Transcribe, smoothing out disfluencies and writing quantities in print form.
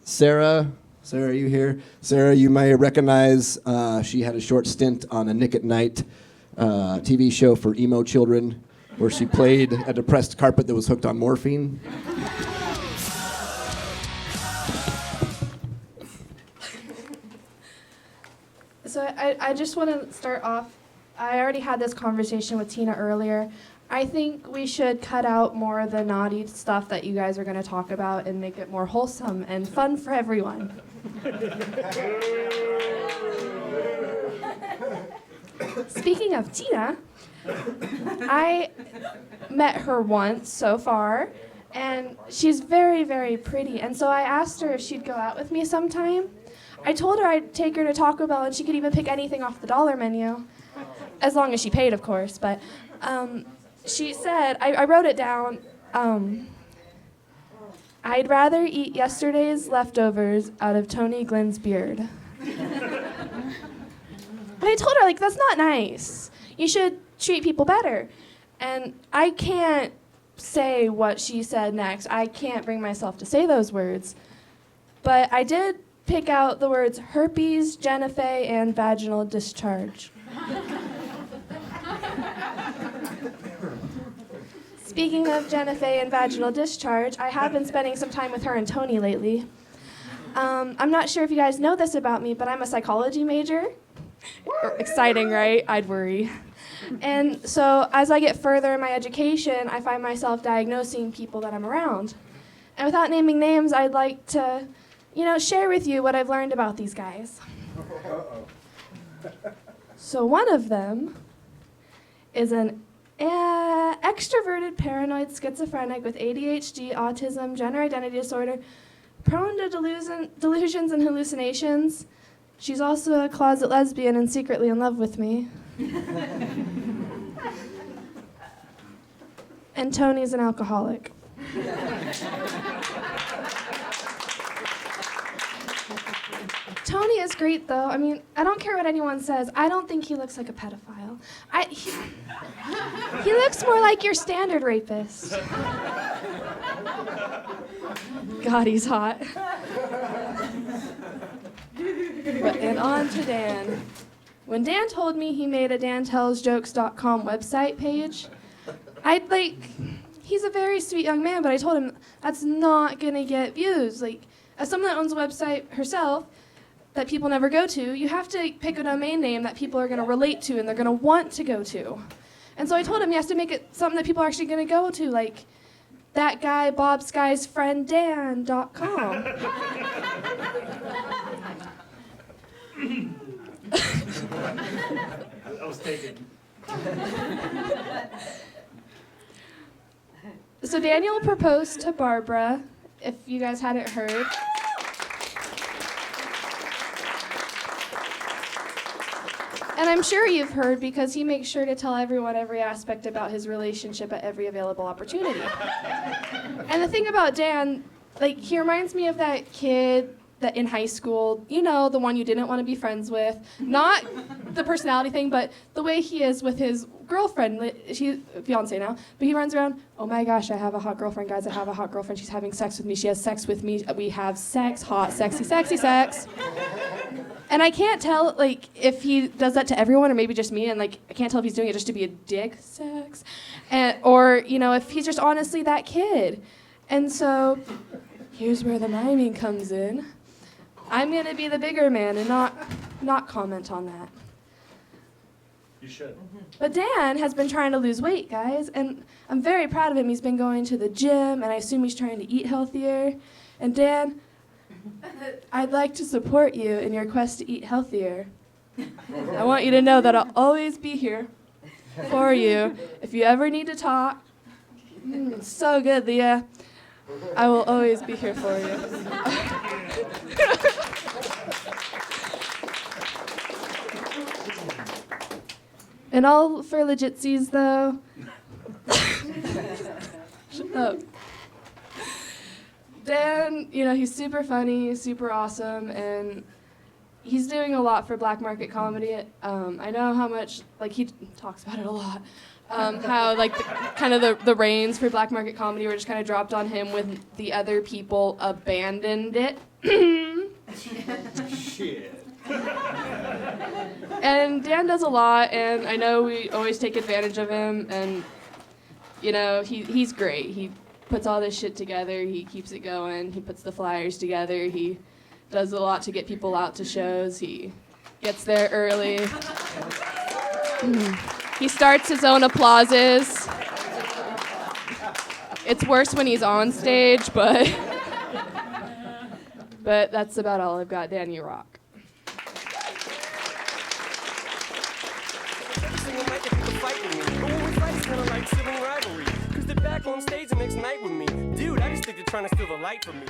Sara, are you here? Sara, you may recognize, she had a short stint on a Nick at Night TV show for emo children where she played a depressed carpet that was hooked on morphine. So I just want to start off. I already had this conversation with Tina earlier. I think we should cut out more of the naughty stuff that you guys are going to talk about and make it more wholesome and fun for everyone. Speaking of Tina, I met her once so far, and she's very, very pretty. And so I asked her if she'd go out with me sometime. I told her I'd take her to Taco Bell, and she could even pick anything off the dollar menu, as long as she paid, of course. But she said, I wrote it down, I'd rather eat yesterday's leftovers out of Tony Glynn's beard. But I told her, like, that's not nice. You should treat people better. And I can't say what she said next. I can't bring myself to say those words. But I did pick out the words herpes, genifé, and vaginal discharge. Speaking of genifé and vaginal discharge, I have been spending some time with her and Tony lately. I'm not sure if you guys know this about me, but I'm a psychology major. Exciting, right? I'd worry. And so as I get further in my education, I find myself diagnosing people that I'm around. And without naming names, I'd like to, share with you what I've learned about these guys. So one of them is an extroverted paranoid schizophrenic with ADHD, autism, gender identity disorder, prone to delusions and hallucinations. She's also a closet lesbian and secretly in love with me. And Tony's an alcoholic. Tony is great, though. I mean, I don't care what anyone says. I don't think he looks like a pedophile. He looks more like your standard rapist. God, he's hot. And on to Dan. When Dan told me he made a dantellsjokes.com website page, he's a very sweet young man, but I told him that's not gonna get views. Like, as someone that owns a website herself that people never go to, you have to pick a domain name that people are gonna relate to and they're gonna want to go to. And so I told him he has to make it something that people are actually gonna go to, like that guy Bob Sky's friend Dan.com. I was taken. So Daniel proposed to Barbara, if you guys hadn't heard. And I'm sure you've heard because he makes sure to tell everyone every aspect about his relationship at every available opportunity. And the thing about Dan, he reminds me of that kid that in high school, the one you didn't want to be friends with. Not the personality thing, but the way he is with his girlfriend. She's fiance now, but he runs around, oh my gosh, I have a hot girlfriend, guys, I have a hot girlfriend. She's having sex with me. She has sex with me. We have sex, hot, sexy, sexy sex. And I can't tell, if he does that to everyone or maybe just me, and, I can't tell if he's doing it just to be a dick, sex, or, if he's just honestly that kid. And so here's where the miming comes in. I'm going to be the bigger man and not comment on that. You should. But Dan has been trying to lose weight, guys, and I'm very proud of him. He's been going to the gym, and I assume he's trying to eat healthier. And Dan, I'd like to support you in your quest to eat healthier. I want you to know that I'll always be here for you. If you ever need to talk, so good, Leah. I will always be here for you. And all for legitsies, though. Shut up. Dan, he's super funny, super awesome, and he's doing a lot for black market comedy. I know how much, he talks about it a lot. How the reins for black market comedy were just kind of dropped on him when the other people abandoned it. Shit. And Dan does a lot, and I know we always take advantage of him, and, you know, he's great. He puts all this shit together, he keeps it going, he puts the flyers together, he does a lot to get people out to shows, he gets there early. He starts his own applauses. It's worse when he's on stage, but that's about all I've got. Dan, you rock. Every single night they pick a fight with me. But when we fight, it's kinda like sibling rivalry. Cause they're back on stage the next night with me. Dude, I just think they're trying to steal the light from me.